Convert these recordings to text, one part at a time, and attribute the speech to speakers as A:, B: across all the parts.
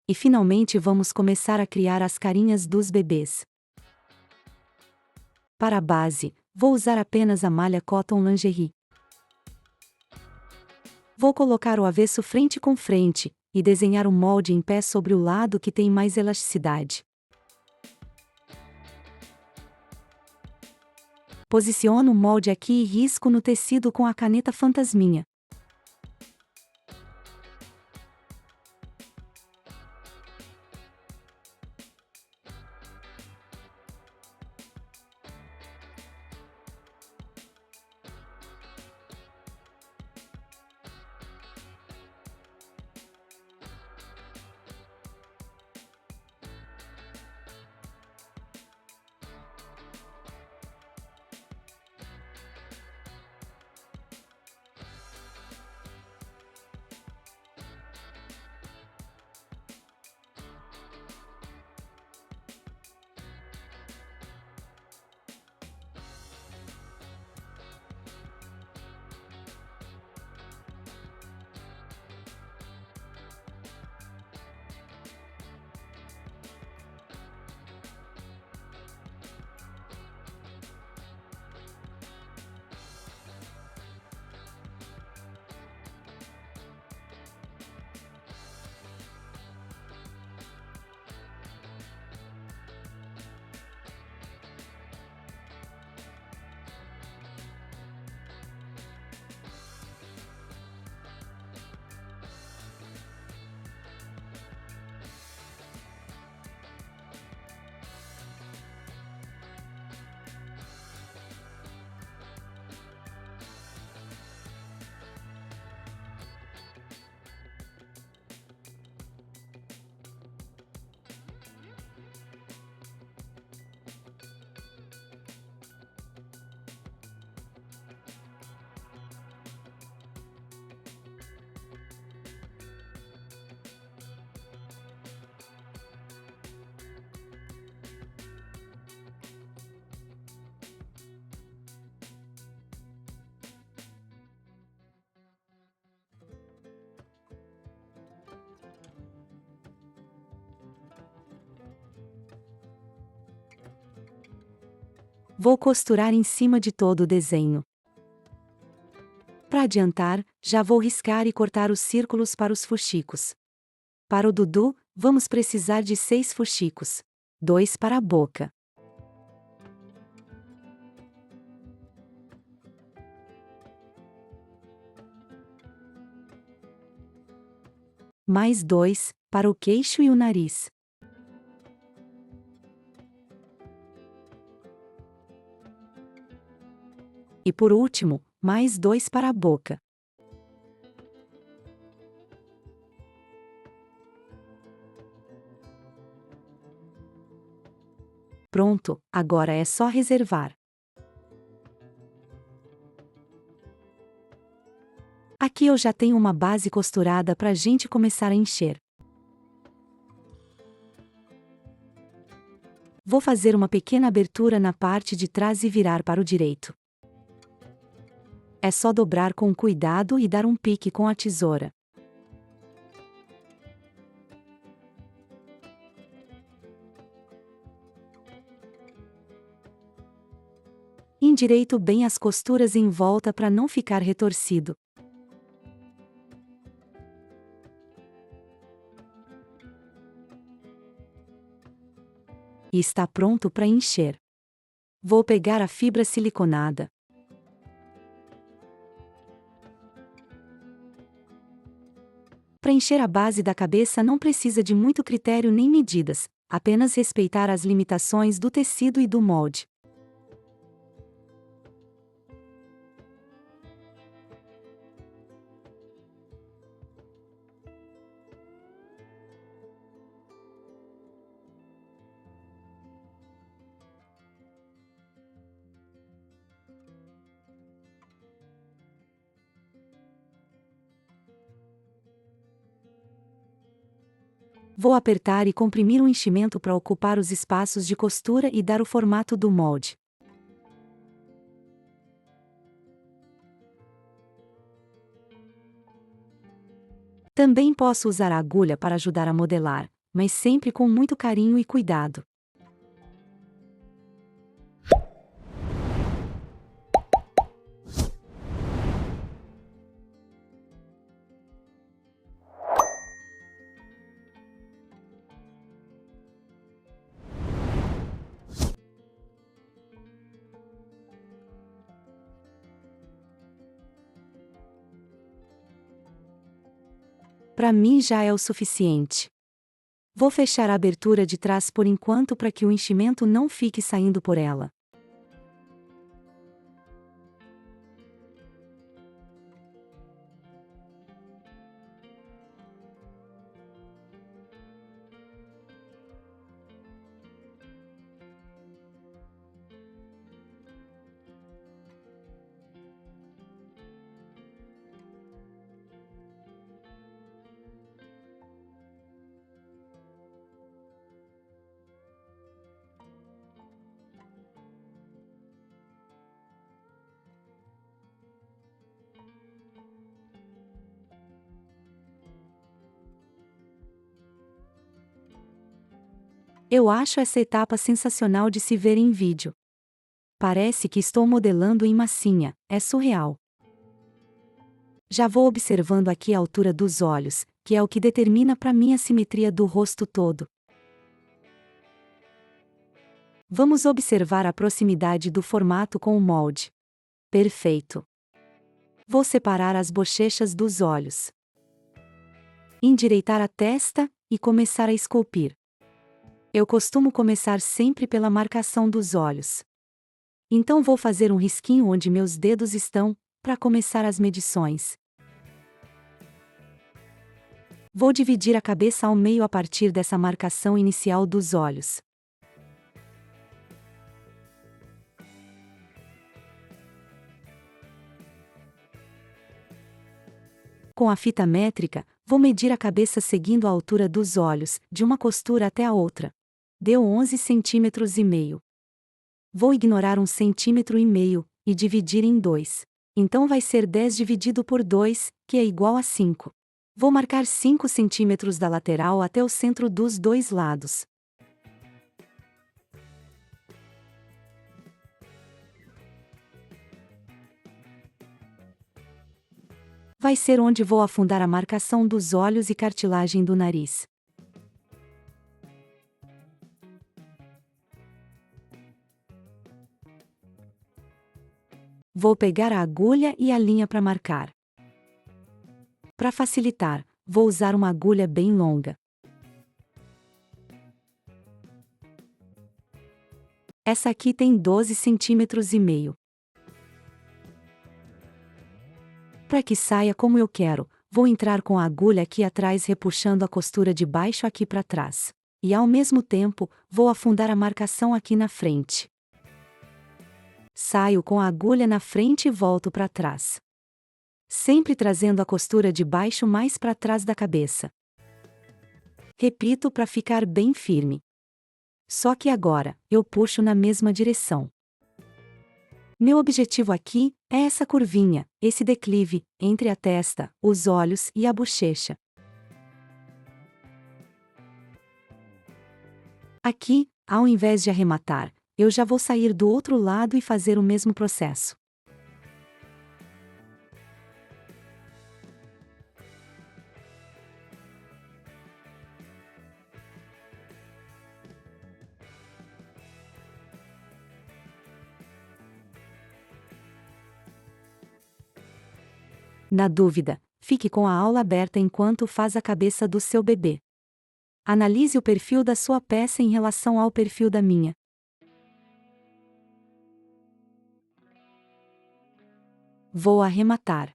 A: E finalmente vamos começar a criar as carinhas dos bebês. Para a base, vou usar apenas a malha cotton lingerie. Vou colocar o avesso frente com frente, e desenhar o molde em pé sobre o lado que tem mais elasticidade. Posiciono o molde aqui e risco no tecido com a caneta fantasminha. Vou costurar em cima de todo o desenho. Para adiantar, já vou riscar e cortar os círculos para os fuxicos. Para o Dudu, vamos precisar de 6 fuxicos. 2 para a boca. Mais 2, para o queixo e o nariz. E por último, mais 2 para a boca. Pronto, agora é só reservar. Aqui eu já tenho uma base costurada para a gente começar a encher. Vou fazer uma pequena abertura na parte de trás e virar para o direito. É só dobrar com cuidado e dar um pique com a tesoura. Endireito bem as costuras em volta para não ficar retorcido. E está pronto para encher. Vou pegar a fibra siliconada. Para encher a base da cabeça não precisa de muito critério nem medidas, apenas respeitar as limitações do tecido e do molde. Vou apertar e comprimir o enchimento para ocupar os espaços de costura e dar o formato do molde. Também posso usar a agulha para ajudar a modelar, mas sempre com muito carinho e cuidado. Para mim já é o suficiente. Vou fechar a abertura de trás por enquanto para que o enchimento não fique saindo por ela. Eu acho essa etapa sensacional de se ver em vídeo. Parece que estou modelando em massinha, é surreal. Já vou observando aqui a altura dos olhos, que é o que determina para mim a simetria do rosto todo. Vamos observar a proximidade do formato com o molde. Perfeito. Vou separar as bochechas dos olhos. Endireitar a testa e começar a esculpir. Eu costumo começar sempre pela marcação dos olhos. Então vou fazer um risquinho onde meus dedos estão, para começar as medições. Vou dividir a cabeça ao meio a partir dessa marcação inicial dos olhos. Com a fita métrica, vou medir a cabeça seguindo a altura dos olhos, de uma costura até a outra. Deu 11,5 cm. Vou ignorar 1,5 cm, e dividir em 2. Então vai ser 10 dividido por 2, que é igual a 5. Vou marcar 5 centímetros da lateral até o centro dos dois lados. Vai ser onde vou afundar a marcação dos olhos e cartilagem do nariz. Vou pegar a agulha e a linha para marcar. Para facilitar, vou usar uma agulha bem longa. Essa aqui tem 12,5 cm. Para que saia como eu quero, vou entrar com a agulha aqui atrás repuxando a costura de baixo aqui para trás. E ao mesmo tempo, vou afundar a marcação aqui na frente. Saio com a agulha na frente e volto para trás. Sempre trazendo a costura de baixo mais para trás da cabeça. Repito para ficar bem firme. Só que agora, eu puxo na mesma direção. Meu objetivo aqui é essa curvinha, esse declive, entre a testa, os olhos e a bochecha. Aqui, ao invés de arrematar, eu já vou sair do outro lado e fazer o mesmo processo. Na dúvida, fique com a aula aberta enquanto faz a cabeça do seu bebê. Analise o perfil da sua peça em relação ao perfil da minha. Vou arrematar.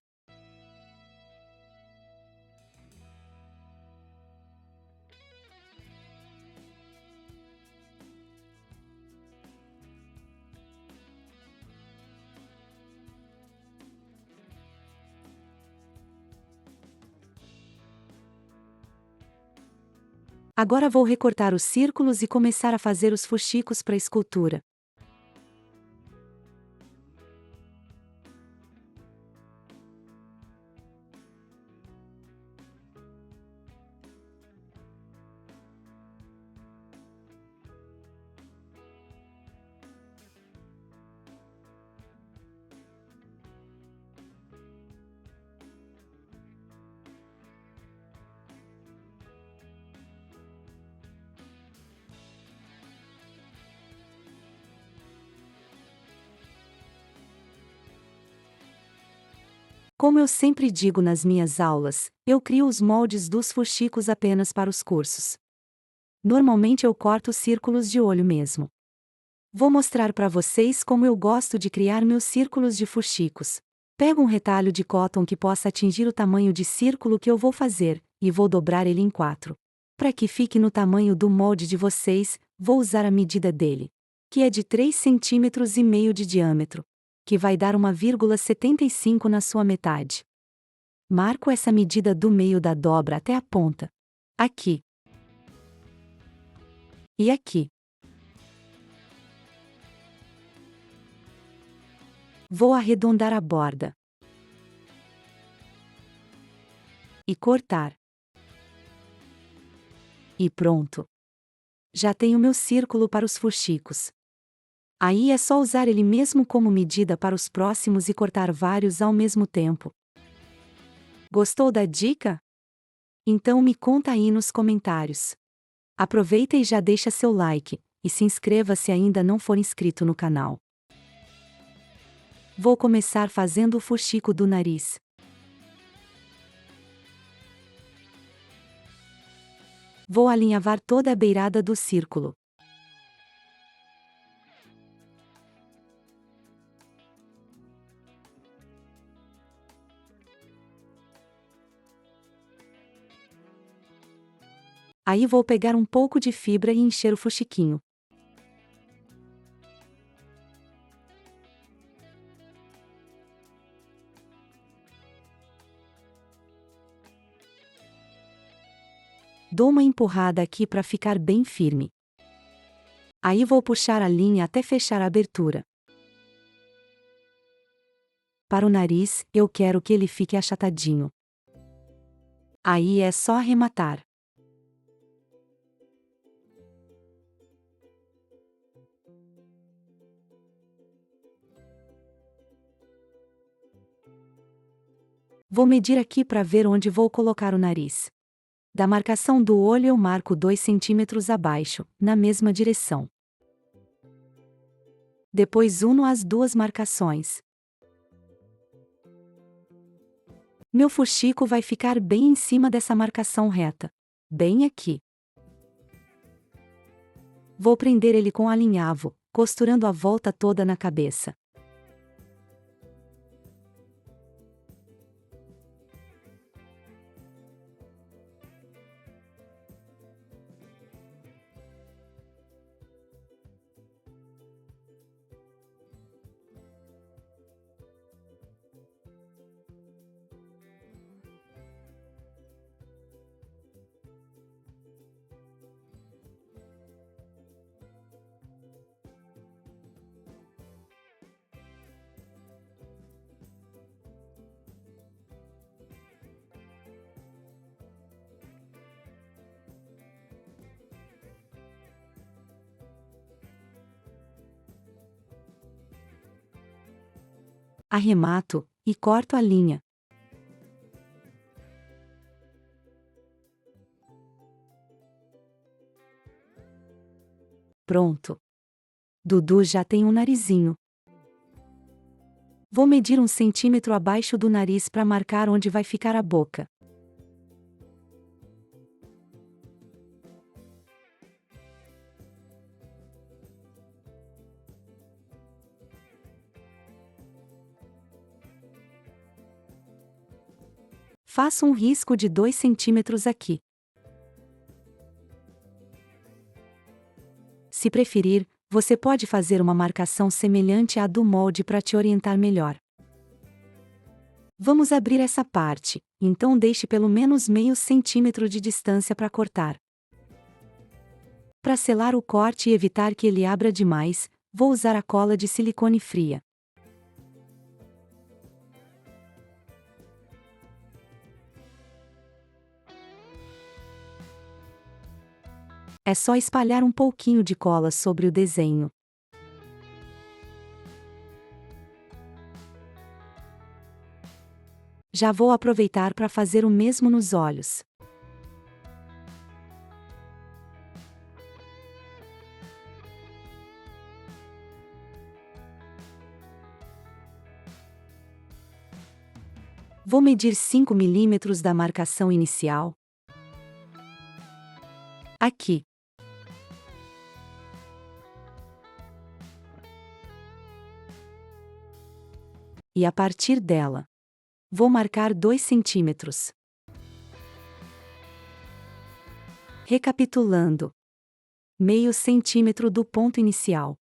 A: Agora vou recortar os círculos e começar a fazer os fuxicos para a escultura. Como eu sempre digo nas minhas aulas, eu crio os moldes dos fuxicos apenas para os cursos. Normalmente eu corto círculos de olho mesmo. Vou mostrar para vocês como eu gosto de criar meus círculos de fuxicos. Pego um retalho de cotton que possa atingir o tamanho de círculo que eu vou fazer, e vou dobrar ele em 4. Para que fique no tamanho do molde de vocês, vou usar a medida dele, que é de 3,5 cm de diâmetro, que vai dar 1,75 na sua metade. Marco essa medida do meio da dobra até a ponta. Aqui. E aqui. Vou arredondar a borda. E cortar. E pronto. Já tenho meu círculo para os fuxicos. Aí é só usar ele mesmo como medida para os próximos e cortar vários ao mesmo tempo. Gostou da dica? Então me conta aí nos comentários. Aproveita e já deixa seu like, e se inscreva se ainda não for inscrito no canal. Vou começar fazendo o fuxico do nariz. Vou alinhavar toda a beirada do círculo. Aí vou pegar um pouco de fibra e encher o fuxiquinho. Dou uma empurrada aqui para ficar bem firme. Aí vou puxar a linha até fechar a abertura. Para o nariz, eu quero que ele fique achatadinho. Aí é só arrematar. Vou medir aqui para ver onde vou colocar o nariz. Da marcação do olho eu marco 2 centímetros abaixo, na mesma direção. Depois uno as duas marcações. Meu fuxico vai ficar bem em cima dessa marcação reta. Bem aqui. Vou prender ele com alinhavo, costurando a volta toda na cabeça. Arremato, e corto a linha. Pronto. Dudu já tem um narizinho. Vou medir 1 centímetro abaixo do nariz para marcar onde vai ficar a boca. Faço um risco de 2 centímetros aqui. Se preferir, você pode fazer uma marcação semelhante à do molde para te orientar melhor. Vamos abrir essa parte, então deixe pelo menos meio centímetro de distância para cortar. Para selar o corte e evitar que ele abra demais, vou usar a cola de silicone fria. É só espalhar um pouquinho de cola sobre o desenho. Já vou aproveitar para fazer o mesmo nos olhos. Vou medir 5 milímetros da marcação inicial. Aqui. E a partir dela, vou marcar 2 centímetros. Recapitulando. Meio centímetro do ponto inicial.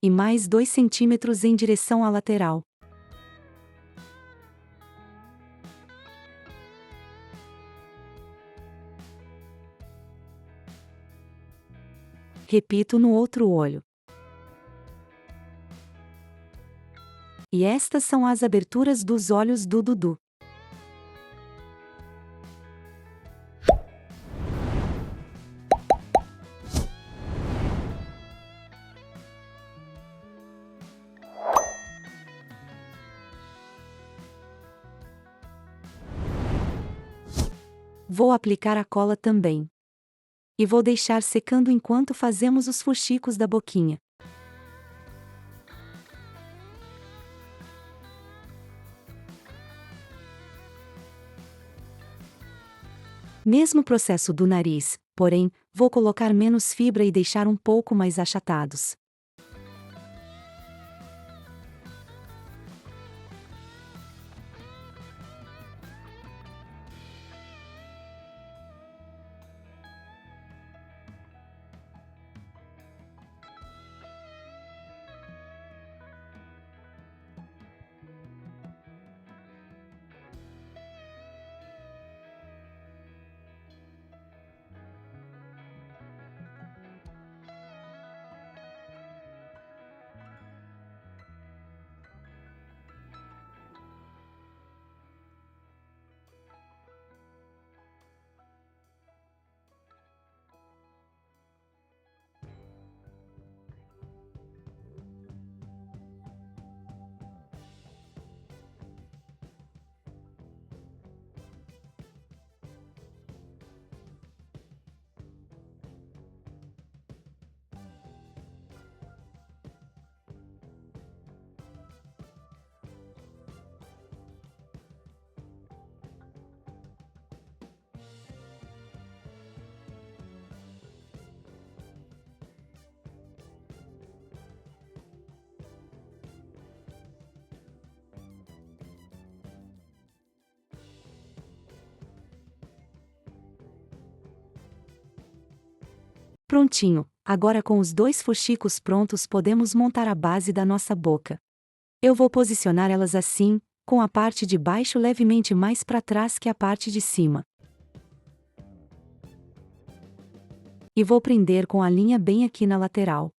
A: E mais 2 centímetros em direção à lateral. Repito no outro olho. E estas são as aberturas dos olhos do Dudu. Vou aplicar a cola também. E vou deixar secando enquanto fazemos os fuxicos da boquinha. Mesmo processo do nariz, porém, vou colocar menos fibra e deixar um pouco mais achatados. Prontinho, agora com os 2 fuxicos prontos podemos montar a base da nossa boca. Eu vou posicionar elas assim, com a parte de baixo levemente mais para trás que a parte de cima. E vou prender com a linha bem aqui na lateral.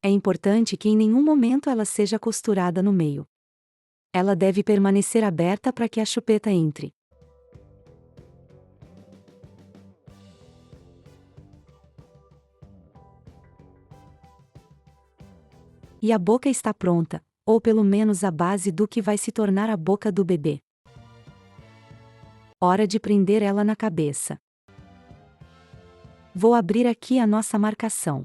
A: É importante que em nenhum momento ela seja costurada no meio. Ela deve permanecer aberta para que a chupeta entre. E a boca está pronta, ou pelo menos a base do que vai se tornar a boca do bebê. Hora de prender ela na cabeça. Vou abrir aqui a nossa marcação.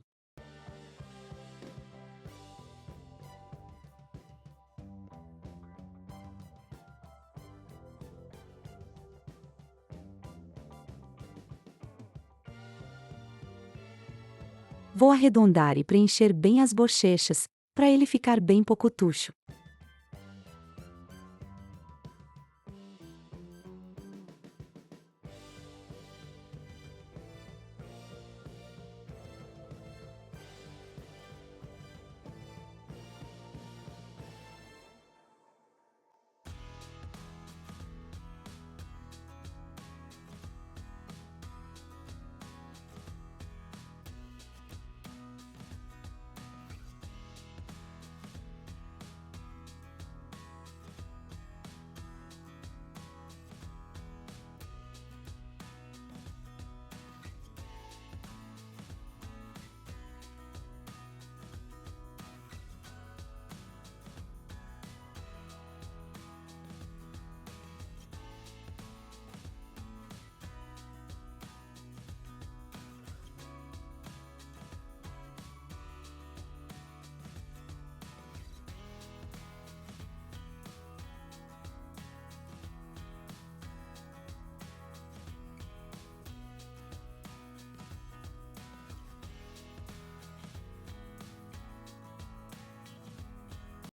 A: Vou arredondar e preencher bem as bochechas, para ele ficar bem pocotucho.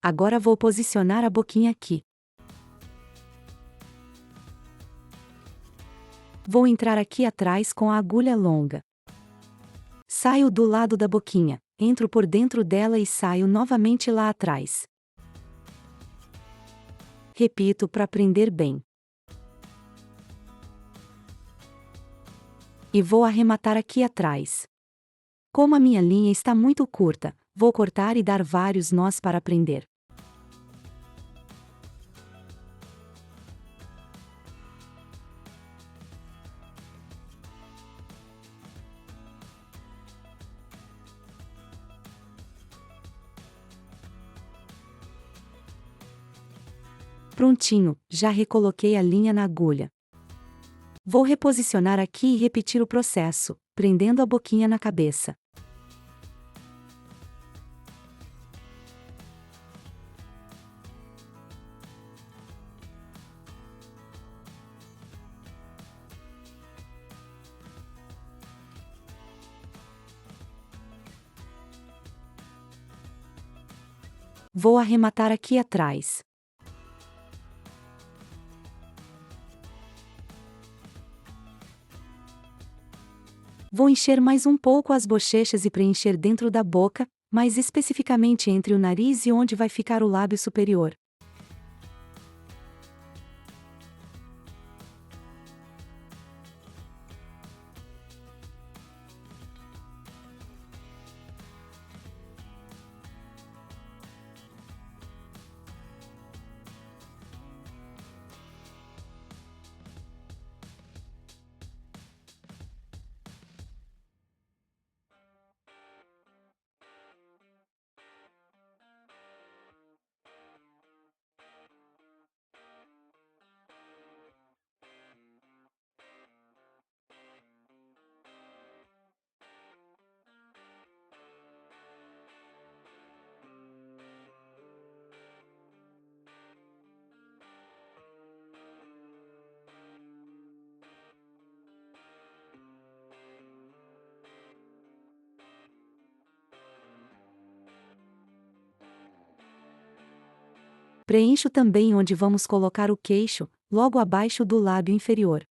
A: Agora vou posicionar a boquinha aqui. Vou entrar aqui atrás com a agulha longa. Saio do lado da boquinha, entro por dentro dela e saio novamente lá atrás. Repito para prender bem. E vou arrematar aqui atrás. Como a minha linha está muito curta, vou cortar e dar vários nós para prender. Prontinho, já recoloquei a linha na agulha. Vou reposicionar aqui e repetir o processo, prendendo a boquinha na cabeça. Vou arrematar aqui atrás. Vou encher mais um pouco as bochechas e preencher dentro da boca, mais especificamente entre o nariz e onde vai ficar o lábio superior. Preencho também onde vamos colocar o queixo, logo abaixo do lábio inferior.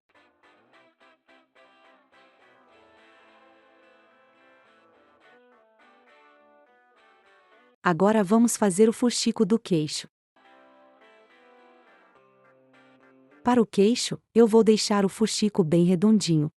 A: Agora vamos fazer o fuxico do queixo. Para o queixo, eu vou deixar o fuxico bem redondinho.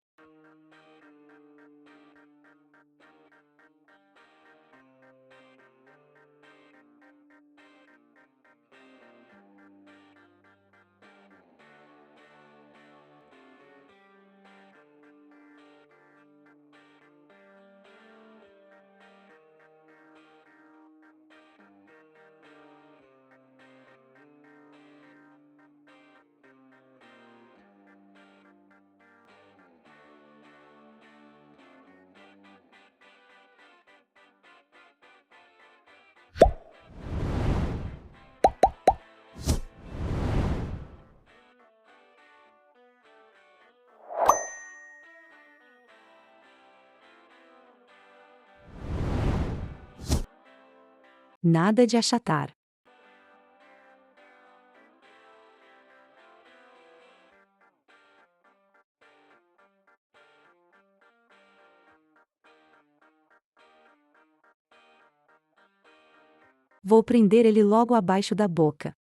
A: Nada de achatar. Vou prender ele logo abaixo da boca.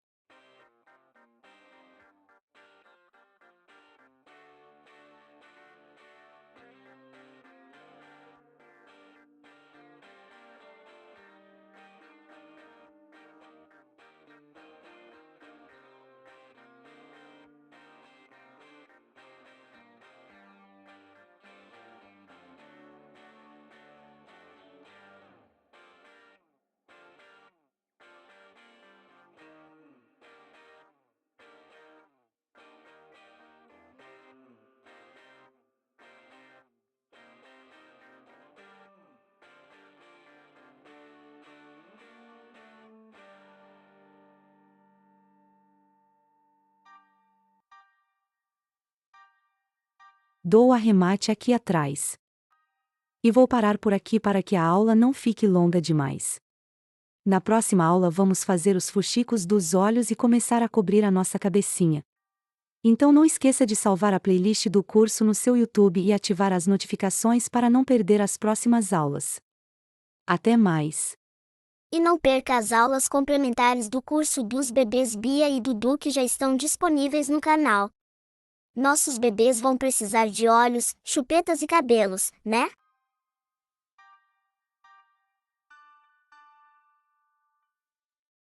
A: Dou o arremate aqui atrás. E vou parar por aqui para que a aula não fique longa demais. Na próxima aula vamos fazer os fuxicos dos olhos e começar a cobrir a nossa cabecinha. Então não esqueça de salvar a playlist do curso no seu YouTube e ativar as notificações para não perder as próximas aulas. Até mais!
B: E não perca as aulas complementares do curso dos bebês Bia e Dudu que já estão disponíveis no canal. Nossos bebês vão precisar de olhos, chupetas e cabelos, né?